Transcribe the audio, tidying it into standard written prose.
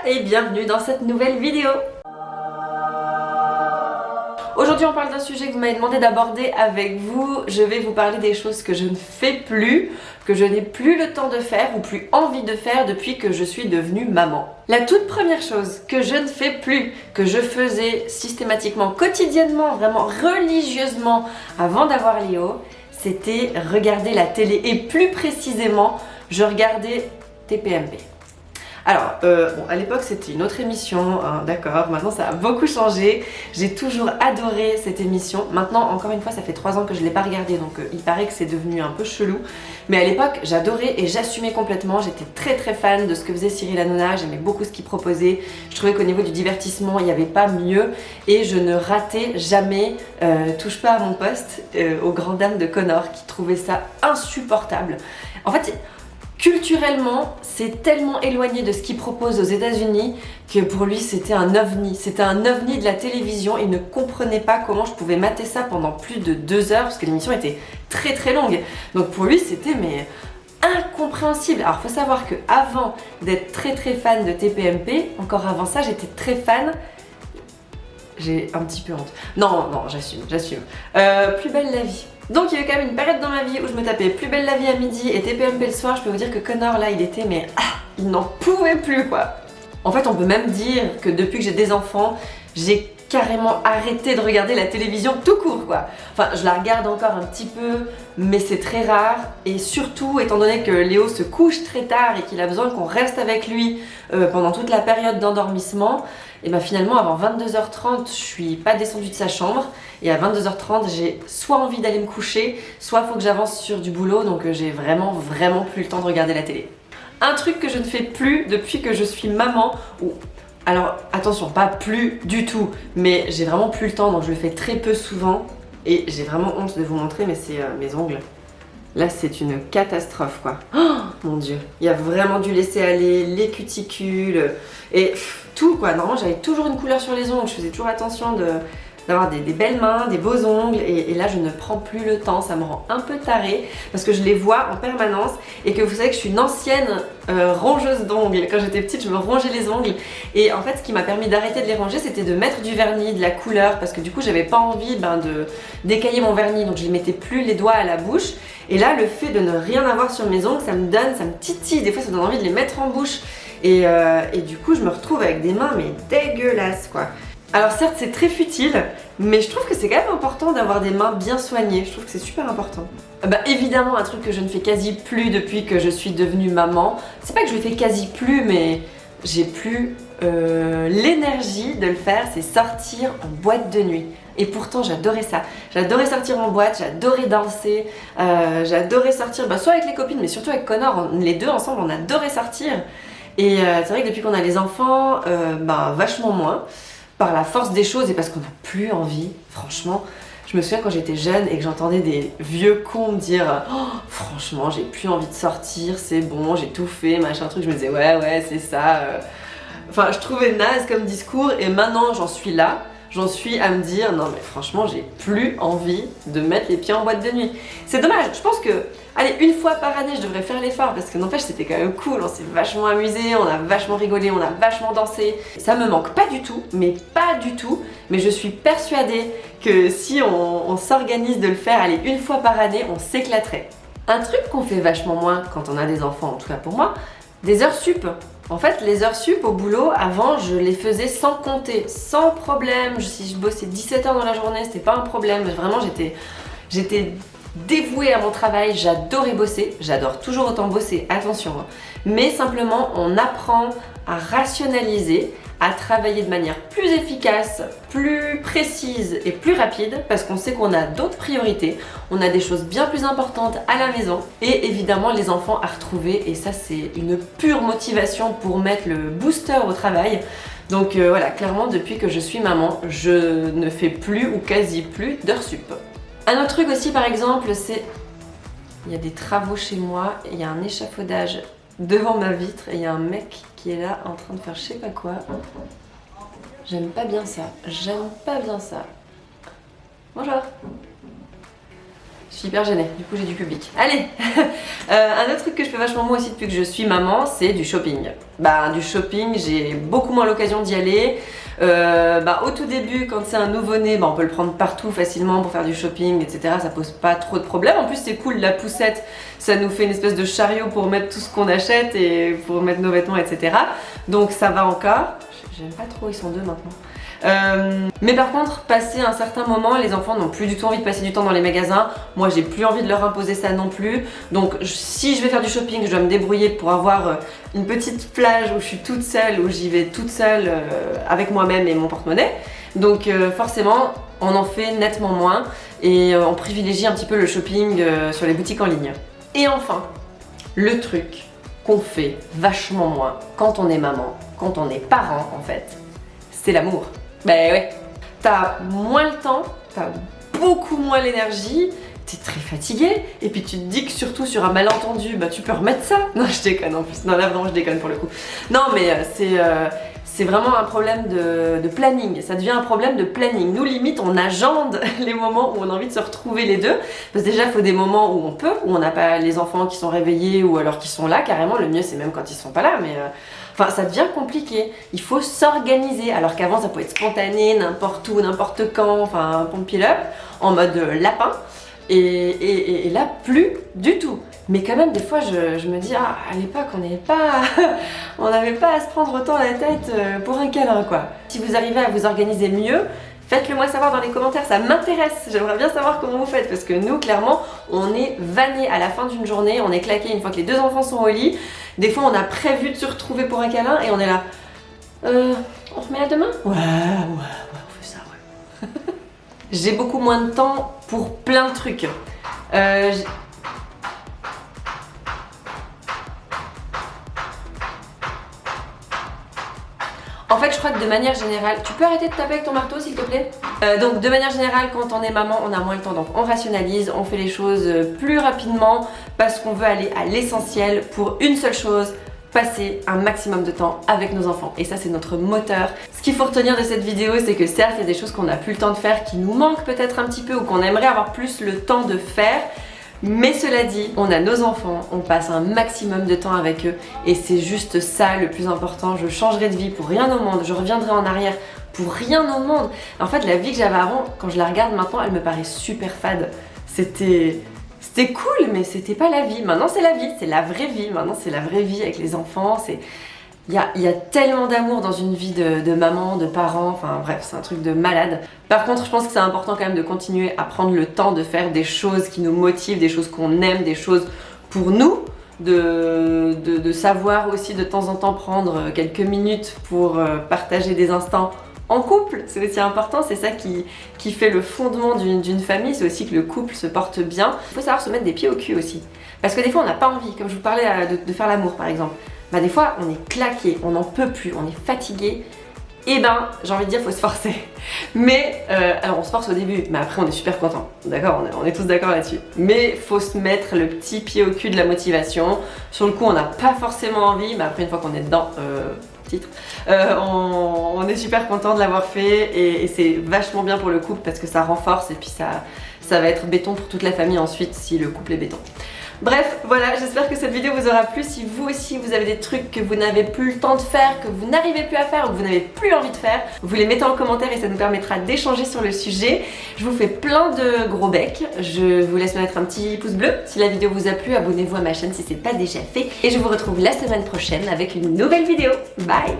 et bienvenue dans cette nouvelle vidéo. Aujourd'hui on parle d'un sujet que vous m'avez demandé d'aborder avec vous. Je vais vous parler des choses que je ne fais plus, que je n'ai plus le temps de faire ou plus envie de faire depuis que je suis devenue maman. La toute première chose que je ne fais plus, que je faisais systématiquement, quotidiennement, vraiment religieusement avant d'avoir Léo, c'était regarder la télé et plus précisément, je regardais TPMP. Alors, bon, à l'époque c'était une autre émission, hein, d'accord, maintenant ça a beaucoup changé. J'ai toujours adoré cette émission. Maintenant, encore une fois, ça fait 3 ans que je ne l'ai pas regardée, donc il paraît que c'est devenu un peu chelou. Mais à l'époque, j'adorais et j'assumais complètement. J'étais très fan de ce que faisait Cyril Hanouna, j'aimais beaucoup ce qu'il proposait. Je trouvais qu'au niveau du divertissement, il n'y avait pas mieux. Et je ne ratais jamais Touche pas à mon poste aux grandes dames de Connor qui trouvaient ça insupportable. En fait, culturellement, c'est tellement éloigné de ce qu'il propose aux États-Unis que pour lui c'était un ovni. C'était un ovni de la télévision. Il ne comprenait pas comment je pouvais mater ça pendant plus de 2 heures parce que l'émission était très longue. Donc pour lui c'était mais incompréhensible. Alors faut savoir que avant d'être très fan de TPMP, encore avant ça j'étais très fan. J'ai un petit peu honte. Non, j'assume. Plus belle la vie. Donc il y a eu quand même une période dans ma vie où je me tapais Plus belle la vie à midi et TPMP le soir. Je peux vous dire que Connor là il était mais il n'en pouvait plus quoi. En fait on peut même dire que depuis que j'ai des enfants, j'ai carrément arrêté de regarder la télévision tout court quoi. Enfin je la regarde encore un petit peu mais c'est très rare et surtout étant donné que Léo se couche très tard et qu'il a besoin qu'on reste avec lui pendant toute la période d'endormissement, et ben finalement avant 22h30 je suis pas descendue de sa chambre et à 22h30 j'ai soit envie d'aller me coucher, soit faut que j'avance sur du boulot, donc j'ai vraiment plus le temps de regarder la télé. Un truc que je ne fais plus depuis que je suis maman, ou alors attention, pas plus du tout, mais j'ai vraiment plus le temps donc je le fais très peu souvent et j'ai vraiment honte de vous montrer, mais c'est mes ongles. Là c'est une catastrophe quoi. Oh mon dieu, il y a vraiment dû laisser aller les cuticules et tout quoi. Normalement j'avais toujours une couleur sur les ongles, je faisais toujours attention d'avoir des belles mains, des beaux ongles et là je ne prends plus le temps, ça me rend un peu tarée parce que je les vois en permanence et que vous savez que je suis une ancienne rongeuse d'ongles. Quand j'étais petite je me rongeais les ongles et en fait ce qui m'a permis d'arrêter de les ronger c'était de mettre du vernis, de la couleur, parce que du coup j'avais pas envie de d'écailler mon vernis, donc je les mettais plus les doigts à la bouche. Et là le fait de ne rien avoir sur mes ongles ça me titille, des fois ça donne envie de les mettre en bouche et du coup je me retrouve avec des mains mais dégueulasses quoi. Alors certes c'est très futile, mais je trouve que c'est quand même important d'avoir des mains bien soignées, je trouve que c'est super important. Bah évidemment un truc que je ne fais quasi plus depuis que je suis devenue maman, c'est pas que je le fais quasi plus, mais j'ai plus l'énergie de le faire, c'est sortir en boîte de nuit. Et pourtant j'adorais ça, j'adorais sortir en boîte, j'adorais danser, j'adorais sortir soit avec les copines mais surtout avec Connor, les deux ensemble on adorait sortir. Et c'est vrai que depuis qu'on a les enfants, vachement moins. Par la force des choses et parce qu'on n'a plus envie, franchement. Je me souviens quand j'étais jeune et que j'entendais des vieux cons me dire oh, franchement j'ai plus envie de sortir, c'est bon, j'ai tout fait, machin truc, je me disais ouais c'est ça. Enfin je trouvais naze comme discours et maintenant j'en suis là. J'en suis à me dire non mais franchement j'ai plus envie de mettre les pieds en boîte de nuit. C'est dommage, je pense que allez une fois par année je devrais faire l'effort parce que n'empêche c'était quand même cool, on s'est vachement amusé, on a vachement rigolé, on a vachement dansé. Ça me manque pas du tout, mais je suis persuadée que si on s'organise de le faire, allez une fois par année on s'éclaterait. Un truc qu'on fait vachement moins quand on a des enfants, en tout cas pour moi, des heures sup. En fait, les heures sup au boulot, avant, je les faisais sans compter, sans problème. Si je bossais 17 heures dans la journée, c'était pas un problème. Vraiment, j'étais dévouée à mon travail, j'adorais bosser. J'adore toujours autant bosser, attention. Hein. Mais simplement, on apprend à rationaliser, à travailler de manière plus efficace, plus précise et plus rapide parce qu'on sait qu'on a d'autres priorités, on a des choses bien plus importantes à la maison et évidemment les enfants à retrouver et ça c'est une pure motivation pour mettre le booster au travail. Donc voilà, clairement depuis que je suis maman, je ne fais plus ou quasi plus d'heures sup. Un autre truc aussi par exemple c'est, il y a des travaux chez moi, il y a un échafaudage devant ma vitre et il y a un mec qui est là en train de faire je sais pas quoi. J'aime pas bien ça, Bonjour. Je suis hyper gênée, du coup j'ai du public. Allez un autre truc que je fais vachement moi aussi depuis que je suis maman, c'est du shopping. Bah du shopping, j'ai beaucoup moins l'occasion d'y aller. Au tout début, quand c'est un nouveau-né, on peut le prendre partout facilement pour faire du shopping, etc. Ça pose pas trop de problèmes. En plus c'est cool, la poussette, ça nous fait une espèce de chariot pour mettre tout ce qu'on achète et pour mettre nos vêtements, etc. Donc ça va encore. J'aime pas trop, ils sont deux maintenant. Mais par contre, passer un certain moment, les enfants n'ont plus du tout envie de passer du temps dans les magasins. Moi, j'ai plus envie de leur imposer ça non plus. Donc, si je vais faire du shopping, je dois me débrouiller pour avoir une petite plage où je suis toute seule, où j'y vais toute seule avec moi-même et mon porte-monnaie. Donc, forcément, on en fait nettement moins et on privilégie un petit peu le shopping sur les boutiques en ligne. Et enfin, le truc qu'on fait vachement moins quand on est maman, quand on est parent en fait, c'est l'amour. Ben ouais, t'as moins le temps, t'as beaucoup moins l'énergie, t'es très fatigué, et puis tu te dis que surtout sur un malentendu, tu peux remettre ça. Non, je déconne en plus, non là vraiment je déconne pour le coup. Non mais c'est vraiment un problème de planning, ça devient un problème de planning. Nous limite on agende les moments où on a envie de se retrouver les deux, parce que déjà il faut des moments où on peut, où on n'a pas les enfants qui sont réveillés ou alors qui sont là carrément, le mieux c'est même quand ils sont pas là, mais... Enfin, ça devient compliqué, il faut s'organiser, alors qu'avant ça pouvait être spontané, n'importe où, n'importe quand, enfin, pump it up, en mode lapin, et là, plus du tout. Mais quand même, des fois, je me dis, à l'époque, on n'avait pas à se prendre autant la tête pour un câlin, quoi. Si vous arrivez à vous organiser mieux, faites-le moi savoir dans les commentaires, ça m'intéresse, j'aimerais bien savoir comment vous faites, parce que nous, clairement, on est vannés à la fin d'une journée, on est claqués une fois que les deux enfants sont au lit. Des fois, on a prévu de se retrouver pour un câlin et on est là. On remet à demain ? Ouais, on fait ça, ouais. J'ai beaucoup moins de temps pour plein de trucs. En fait, je crois que de manière générale, tu peux arrêter de taper avec ton marteau s'il te plaît ? Donc de manière générale, quand on est maman, on a moins le temps, donc on rationalise, on fait les choses plus rapidement parce qu'on veut aller à l'essentiel pour une seule chose, passer un maximum de temps avec nos enfants. Et ça, c'est notre moteur. Ce qu'il faut retenir de cette vidéo, c'est que certes, il y a des choses qu'on n'a plus le temps de faire, qui nous manquent peut-être un petit peu ou qu'on aimerait avoir plus le temps de faire. Mais cela dit, on a nos enfants, on passe un maximum de temps avec eux et c'est juste ça le plus important. Je changerai de vie pour rien au monde, je reviendrai en arrière pour rien au monde. En fait, la vie que j'avais avant, quand je la regarde maintenant, elle me paraît super fade. C'était cool, mais c'était pas la vie. Maintenant, c'est la vie, c'est la vraie vie. Maintenant, c'est la vraie vie avec les enfants. Il y a tellement d'amour dans une vie de maman, de parents, enfin bref, c'est un truc de malade. Par contre, je pense que c'est important quand même de continuer à prendre le temps de faire des choses qui nous motivent, des choses qu'on aime, des choses pour nous, de savoir aussi de temps en temps prendre quelques minutes pour partager des instants en couple. C'est aussi important, c'est ça qui fait le fondement d'une famille, c'est aussi que le couple se porte bien. Il faut savoir se mettre des pieds au cul aussi. Parce que des fois on n'a pas envie, comme je vous parlais de faire l'amour par exemple. Des fois on est claqué, on n'en peut plus, on est fatigué, et j'ai envie de dire faut se forcer. Mais alors on se force au début, mais après on est super content, d'accord, on est tous d'accord là-dessus. Mais faut se mettre le petit pied au cul de la motivation. Sur le coup on n'a pas forcément envie, mais après une fois qu'on est dedans, titre, on est super content de l'avoir fait et c'est vachement bien pour le couple parce que ça renforce et puis ça va être béton pour toute la famille ensuite si le couple est béton. Bref, voilà, j'espère que cette vidéo vous aura plu. Si vous aussi vous avez des trucs que vous n'avez plus le temps de faire, que vous n'arrivez plus à faire ou que vous n'avez plus envie de faire, vous les mettez en commentaire et ça nous permettra d'échanger sur le sujet. Je vous fais plein de gros becs. Je vous laisse mettre un petit pouce bleu si la vidéo vous a plu. Abonnez-vous à ma chaîne si c'est pas déjà fait. Et je vous retrouve la semaine prochaine avec une nouvelle vidéo. Bye!